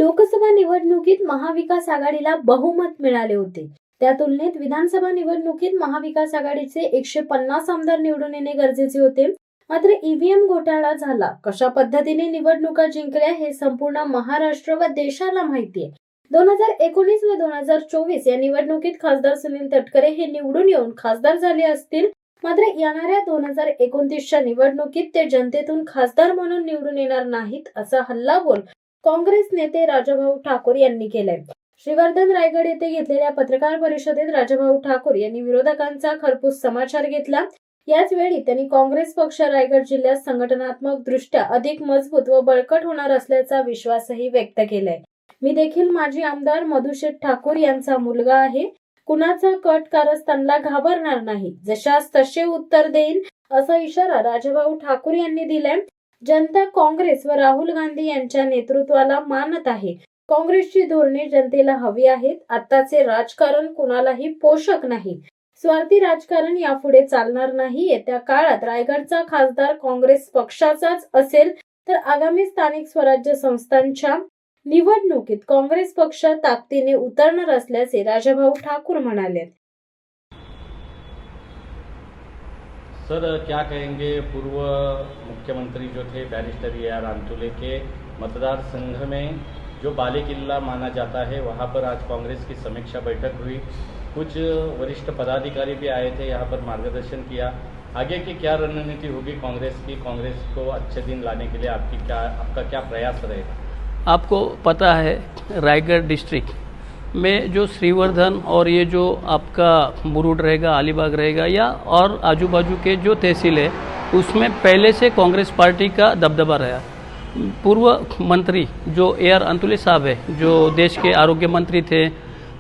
लोकसभा निवडणुकीत महाविकास आघाडीला बहुमत मिळाले होते. त्या तुलनेत विधानसभा निवडणुकीत महाविकास आघाडीचे 150 आमदार निवडून येणे गरजेचे होते. मात्र ईव्हीएम घोटाळा झाला. कशा पद्धतीने निवडणुका जिंकल्या हे संपूर्ण महाराष्ट्र व देशाला माहिती आहे. 2019 व 2024 या निवडणुकीत खासदार सुनील तटकरे हे निवडून येऊन खासदार झाले असतील. मात्र येणाऱ्या 2029च्या निवडणुकीत ते जनतेतून खासदार म्हणून निवडून येणार नाहीत, असा हल्लाबोल काँग्रेस नेते राजाभाऊ ठाकूर यांनी केलाय. श्रीवर्धन रायगड येथे घेतलेल्या पत्रकार परिषदेत राजाभाऊ ठाकूर यांनी विरोधकांचा खरपूस समाचार घेतला. याच वेळी त्यांनी काँग्रेस पक्ष रायगड जिल्ह्यात संघटनात्मक दृष्ट्या अधिक मजबूत व बळकट होणार असल्याचा विश्वासही व्यक्त केलाय. मी देखील माजी आमदार मधुशेठ ठाकूर यांचा मुलगा आहे. कुणाचा कट कारस्थानला घाबरणार नाही, जशास तसे उत्तर देईन, असा इशारा राजाभाऊ ठाकूर यांनी दिलाय. जनता काँग्रेस व राहुल गांधी यांच्या नेतृत्वाला मानत आहे. काँग्रेसची धोरणे जनतेला हवी आहेत. आताचे राजकारण कुणालाही पोषक नाही. स्वार्थी राजकारण यापुढे चालणार नाही. येत्या काळात रायगडचा खासदार काँग्रेस पक्षाचाच असेल तर आगामी स्थानिक स्वराज्य संस्थांच्या निवडणुकीत काँग्रेस पक्ष ताकदीने उतरणार असल्याचे राजाभाऊ ठाकूर म्हणाले. सर, क्या कहेंगे पूर्व मुख्यमंत्री जो थे बैरिस्टर ए.आर. अंतुले के मतदार संघ में जो बाले किला माना जाता है, वहाँ पर आज कांग्रेस की समीक्षा बैठक हुई. कुछ वरिष्ठ पदाधिकारी भी आए थे, यहाँ पर मार्गदर्शन किया. आगे की क्या रणनीति होगी कांग्रेस की? कांग्रेस को अच्छे दिन लाने के लिए आपका क्या प्रयास रहेगा? आपको पता है रायगढ़ डिस्ट्रिक्ट में जो श्रीवर्धन और ये जो आपका मुरुड रहेगा, अलीबाग रहेगा या और आजू बाजू के जो तहसील है, उसमें पहले से कांग्रेस पार्टी का दबदबा रहा. पूर्व मंत्री जो ए.आर. अंतुले साहब है, जो देश के आरोग्य मंत्री थे,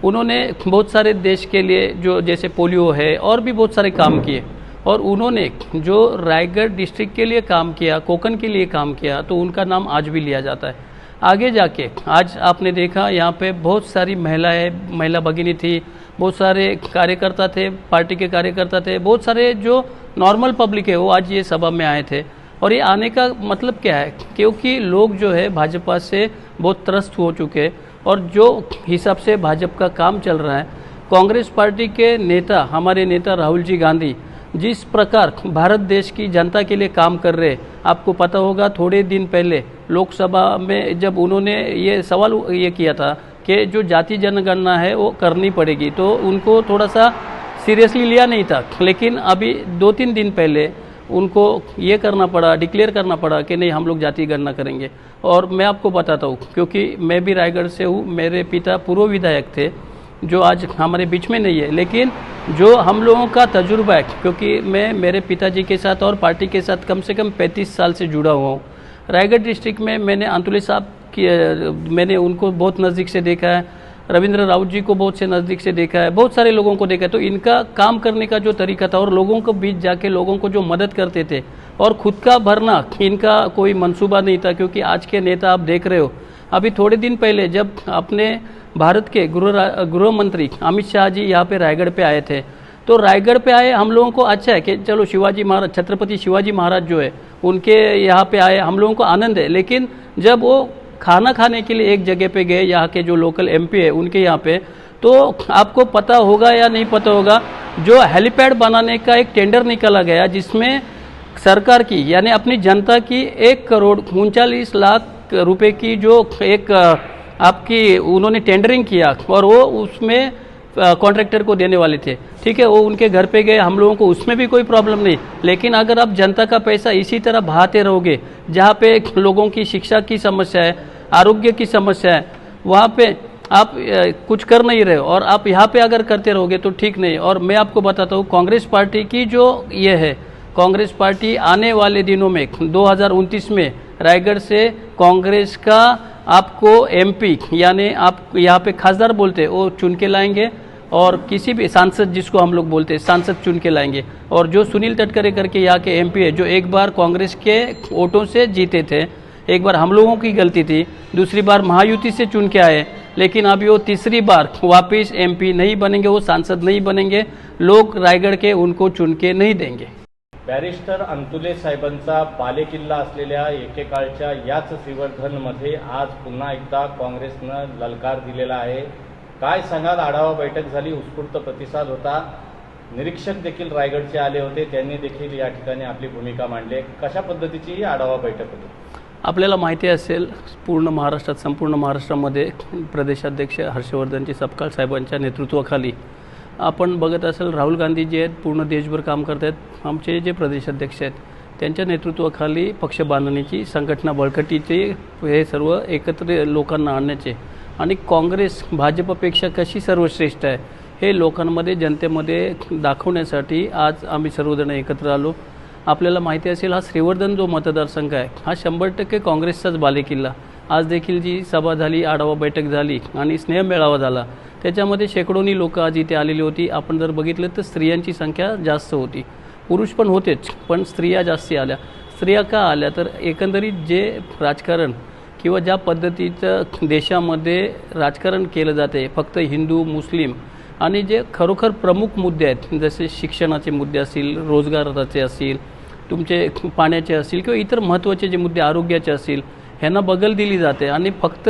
उन्होंने बहुत सारे देश के लिए जो जैसे पोलियो है और भी बहुत सारे काम किए. और उन्होंने जो रायगढ़ डिस्ट्रिक्ट के लिए काम किया, कोकण के लिए काम किया, तो उनका नाम आज भी लिया जाता है. आगे जाके आज आपने देखा यहाँ पे बहुत सारी महिला भगिनी थी, बहुत सारे कार्यकर्ता थे, पार्टी के कार्यकर्ता थे, बहुत सारे जो नॉर्मल पब्लिक है वो आज ये सभा में आए थे. और ये आने का मतलब क्या है? क्योंकि लोग जो है भाजपा से बहुत त्रस्त हो चुके और जो हिसाब से भाजपा का काम चल रहा है, कांग्रेस पार्टी के नेता, हमारे नेता राहुल जी गांधी जिस प्रकार भारत देश की जनता के लिए काम कर रहे, आपको पता होगा थोड़े दिन पहले लोकसभा में जब उन्होंने ये सवाल ये किया था कि जो जाति जनगणना है वो करनी पड़ेगी, तो उनको थोड़ा सा सीरियसली लिया नहीं था. लेकिन अभी 2-3 दिन पहले उनको ये करना पड़ा, डिक्लेयर करना पड़ा कि नहीं, हम लोग जाति गणना करेंगे. और मैं आपको बताता हूँ, क्योंकि मैं भी रायगढ़ से हूँ, मेरे पिता पूर्व विधायक थे जो आज हमारे बीच में नहीं है, लेकिन जो हम लोगों का तजुर्बा है, क्योंकि मैं मेरे पिताजी के साथ और पार्टी के साथ कम से कम 35 साल से जुड़ा हुआ हूँ. रायगढ़ डिस्ट्रिक्ट में मैंने अंतुले साहब की, मैंने उनको बहुत नज़दीक से देखा है, रविंद्र राउत जी को बहुत से नज़दीक से देखा है, बहुत सारे लोगों को देखा है. तो इनका काम करने का जो तरीका था और लोगों के बीच जाके लोगों को जो मदद करते थे और खुद का भरना, इनका कोई मंसूबा नहीं था. क्योंकि आज के नेता आप देख रहे हो, अभी थोड़े दिन पहले जब अपने भारत के गृह मंत्री अमित शाह जी यहाँ पे रायगढ़ पे आए थे, तो रायगढ़ पे आए, हम लोगों को अच्छा है कि चलो शिवाजी महाराज, छत्रपति शिवाजी महाराज जो है उनके यहाँ पे आए, हम लोगों को आनंद है. लेकिन जब वो खाना खाने के लिए एक जगह पे गए, यहाँ के जो लोकल एमपी है उनके यहाँ पे, तो आपको पता होगा या नहीं पता होगा, जो हेलीपैड बनाने का एक टेंडर निकाला गया, जिसमें सरकार की यानी अपनी जनता की 1,39,00,000 रुपए की जो एक आपकी उन्होंने टेंडरिंग किया और वो उसमें कॉन्ट्रैक्टर को देने वाले थे. ठीक है, वो उनके घर पे गए, हम लोगों को उसमें भी कोई प्रॉब्लम नहीं. लेकिन अगर आप जनता का पैसा इसी तरह बहाते रहोगे, जहाँ पे लोगों की शिक्षा की समस्या है, आरोग्य की समस्या है, वहाँ पे आप कुछ कर नहीं रहे और आप यहाँ पे अगर करते रहोगे तो ठीक नहीं. और मैं आपको बताता हूँ, कांग्रेस पार्टी की जो ये है, कांग्रेस पार्टी आने वाले दिनों में 2029 में रायगढ़ से कांग्रेस का आपको एमपी यानी आप यहाँ पे खासदार बोलते हैं वो चुन के लाएंगे, और किसी भी सांसद, जिसको हम लोग बोलते हैं सांसद, चुन के लाएंगे. और जो सुनील तटकरे करके यहाँ के एमपी है, जो एक बार कांग्रेस के वोटों से जीते थे, एक बार हम लोगों की गलती थी, दूसरी बार महायुति से चुन के आए, लेकिन अभी वो तीसरी बार वापस एमपी नहीं बनेंगे, वो सांसद नहीं बनेंगे. लोग रायगढ़ के उनको चुन के नहीं देंगे. बॅरिस्टर अंतुले साहेबांचा बालेकिल्ला असलेल्या एकेकाळच्या याच श्रीवर्धनमध्ये आज पुन्हा एकदा काँग्रेसनं ललकार दिलेला आहे. काय सांगाल? आढावा बैठक झाली, उत्स्फूर्त प्रतिसाद होता. निरीक्षक देखील रायगडचे आले होते, त्यांनी देखील या ठिकाणी आपली भूमिका मांडली. कशा पद्धतीची ही आढावा बैठक होती? आपल्याला माहिती असेल, संपूर्ण महाराष्ट्रामध्ये प्रदेशाध्यक्ष हर्षवर्धनजी सपकाळ साहेबांच्या नेतृत्वाखाली आपण बघत असेल, राहुल गांधी जे आहेत पूर्ण देशभर काम करत आहेत. आमचे जे प्रदेशाध्यक्ष आहेत त्यांच्या नेतृत्वाखाली पक्ष बांधणीची, संघटना बळकटीचे, हे सर्व एकत्र लोकांना आणण्याचे आणि काँग्रेस भाजपपेक्षा कशी सर्वश्रेष्ठ आहे हे लोकांमध्ये, जनतेमध्ये दाखवण्यासाठी आज आम्ही सर्वजण एकत्र आलो. आपल्याला माहिती असेल, हा श्रीवर्धन जो मतदारसंघ आहे हा 100% काँग्रेसचाच बालेकिल्ला. आज देखील जी सभा झाली, आढावा बैठक झाली आणि स्नेहमेळावा झाला, त्याच्यामध्ये शेकडोनी लोक आज इथे आलेली होती. आपण जर बघितलं तर स्त्रियांची संख्या जास्त होती, पुरुष पण होतेच, पण स्त्रिया जास्ती आल्या. स्त्रिया का आल्या? तर एकंदरीत जे राजकारण किंवा ज्या पद्धतीचं देशामध्ये राजकारण केलं जाते, फक्त हिंदू मुस्लिम आणि जे खरोखर प्रमुख मुद्दे आहेत, जसे शिक्षणाचे मुद्दे असतील, रोजगाराचे असतील, तुमचे पाण्याचे असतील किंवा इतर महत्त्वाचे जे मुद्दे आरोग्याचे असतील, ह्यांना बगल दिली जाते आणि फक्त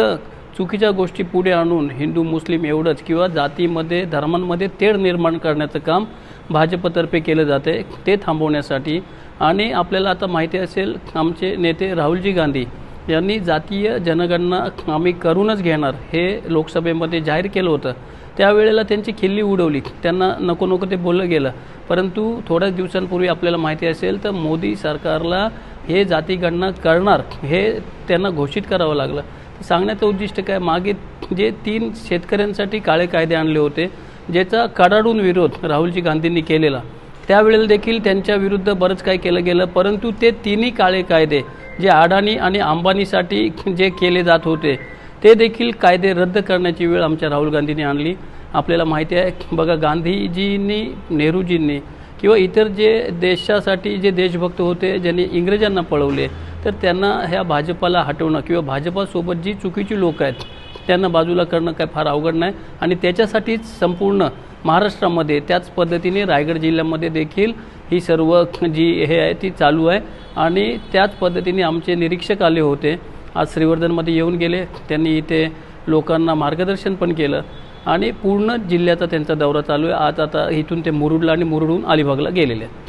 चुकीच्या गोष्टी पुढे आणून हिंदू मुस्लिम एवढंच किंवा जातीमध्ये धर्मांमध्ये तेढ निर्माण करण्याचं काम भाजपतर्फे केलं जाते. ते थांबवण्यासाठी आणि आपल्याला आता माहिती असेल, आमचे नेते राहुलजी गांधी यांनी जातीय जनगणना आम्ही करूनच घेणार हे लोकसभेमध्ये जाहीर केलं होतं. त्यावेळेला त्यांची खिल्ली उडवली, त्यांना नको नको ते बोललं गेलं. परंतु थोड्याच दिवसांपूर्वी आपल्याला माहिती असेल तर मोदी सरकारला हे जातीगणना करणार हे त्यांना घोषित करावं लागलं. सांगण्याचं उद्दिष्ट काय? मागे जे 3 शेतकऱ्यांसाठी काळे कायदे आणले होते, ज्याचा कडाडून विरोध राहुलजी गांधींनी केलेला, त्यावेळेला देखील त्यांच्या विरुद्ध बरंच काय केलं गेलं. परंतु ते 3ही काळे कायदे जे अडाणी आणि अंबानीसाठी जे केले जात होते, ते देखील कायदे रद्द करण्याची वेळ आमच्या राहुल गांधींनी आणली. आपल्याला माहिती आहे बघा, गांधीजींनी, नेहरूजींनी किंवा इतर जे देशासाठी जे देशभक्त होते, ज्यांनी इंग्रजांना पळवले, तर त्यांना ह्या भाजपाला हटवणं किंवा भाजपासोबत जी चुकीची लोक आहेत त्यांना बाजूला करणं काय फार अवघड नाही. आणि त्याच्यासाठीच संपूर्ण महाराष्ट्रामध्ये, त्याच पद्धतीने रायगड जिल्ह्यामध्ये देखील ही सर्व जी हे आहे ती चालू आहे. आणि त्याच पद्धतीने आमचे निरीक्षक आले होते, आज श्रीवर्धनमध्ये येऊन गेले. त्यांनी इथे लोकांना मार्गदर्शन पण केलं आणि पूर्ण जिल्ह्याचा त्यांचा दौरा चालू आहे. आज आता इथून ते मुरुडला आणि मुरुडहून अलिबागला गेलेले आहेत.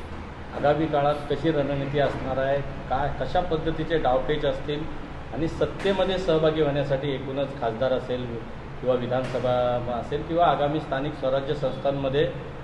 आगामी काळात कशी रणनीती असणार आहे, काय कशा पद्धतीचे डावपेच असतील आणि सत्तेमध्ये सहभागी होण्यासाठी एकूणच खासदार असेल किंवा विधानसभा असेल किंवा आगामी स्थानिक स्वराज्य संस्थांमध्ये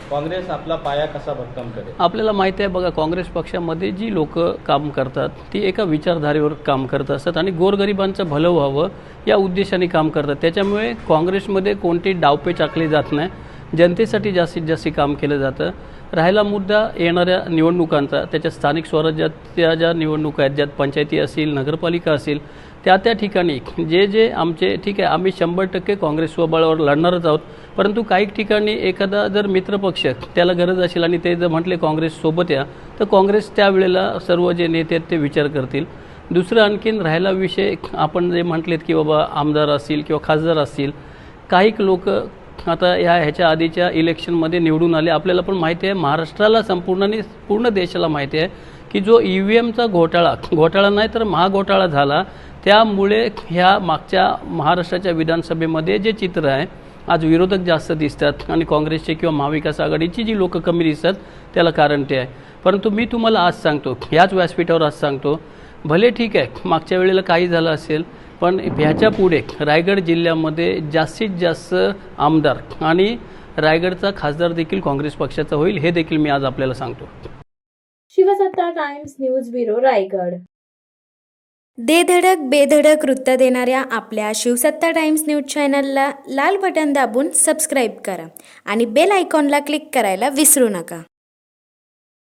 काँग्रेस आपला पाया कसा भक्कम करेल? आपल्याला माहिती आहे बघा, काँग्रेस पक्षामध्ये जी लोक काम करतात ती एका विचारधारेवर काम करत असतात आणि गोरगरिबांचं भलं व्हावं या उद्देशाने काम करतात. त्याच्यामुळे काँग्रेसमध्ये कोणती डावपेच आखली जात नाही, जनतेसाठी जास्तीत जास्त काम केलं जातं. राहिला मुद्दा येणाऱ्या निवडणुकांचा, त्याच्या स्थानिक स्वराज्याच्या ज्या निवडणुका आहेत, ज्यात पंचायती असतील, नगरपालिका असेल, त्या ठिकाणी जे आमचे, ठीक आहे, आम्ही 100% काँग्रेस स्वबळावर लढणारच आहोत. परंतु काही ठिकाणी एखादा जर मित्रपक्ष त्याला गरज असेल आणि ते जर म्हटले काँग्रेससोबत या, तर काँग्रेस त्यावेळेला सर्व जे नेते आहेत ते विचार करतील. दुसरं आणखीन राहिला विषय, आपण जे म्हटलेत की बाबा आमदार असतील किंवा खासदार असतील, काही लोक आता ह्याच्या आधीच्या इलेक्शनमध्ये निवडून आले. आपल्याला पण माहिती आहे, महाराष्ट्राला पूर्ण देशाला माहिती आहे की जो EVMचा घोटाळा नाही तर महाघोटाळा झाला, त्यामुळे ह्या मागच्या महाराष्ट्राच्या विधानसभेमध्ये जे चित्र आहे, आज विरोधक जास्त दिसतात आणि काँग्रेसचे किंवा महाविकास आघाडीची जी लोक कमी दिसतात, त्याला कारण ते आहे. परंतु मी तुम्हाला आज सांगतो, ह्याच व्यासपीठावर आज सांगतो, भले ठीक आहे मागच्या वेळेला काही झालं असेल, पण ह्याच्या पुढे रायगड जिल्ह्यामध्ये जास्तीत जास्त आमदार आणि रायगडचा खासदार देखील काँग्रेस पक्षाचा होईल, हे देखील मी आज आपल्याला सांगतो. शिवसत्ता टाइम्स न्यूज ब्युरो, रायगड. दे धडक बेधडक वृत्त देणाऱ्या आपल्या शिवसत्ता टाइम्स न्यूज चॅनलला लाल बटन दाबून सबस्क्राईब करा आणि बेल आयकॉनला क्लिक करायला विसरू नका.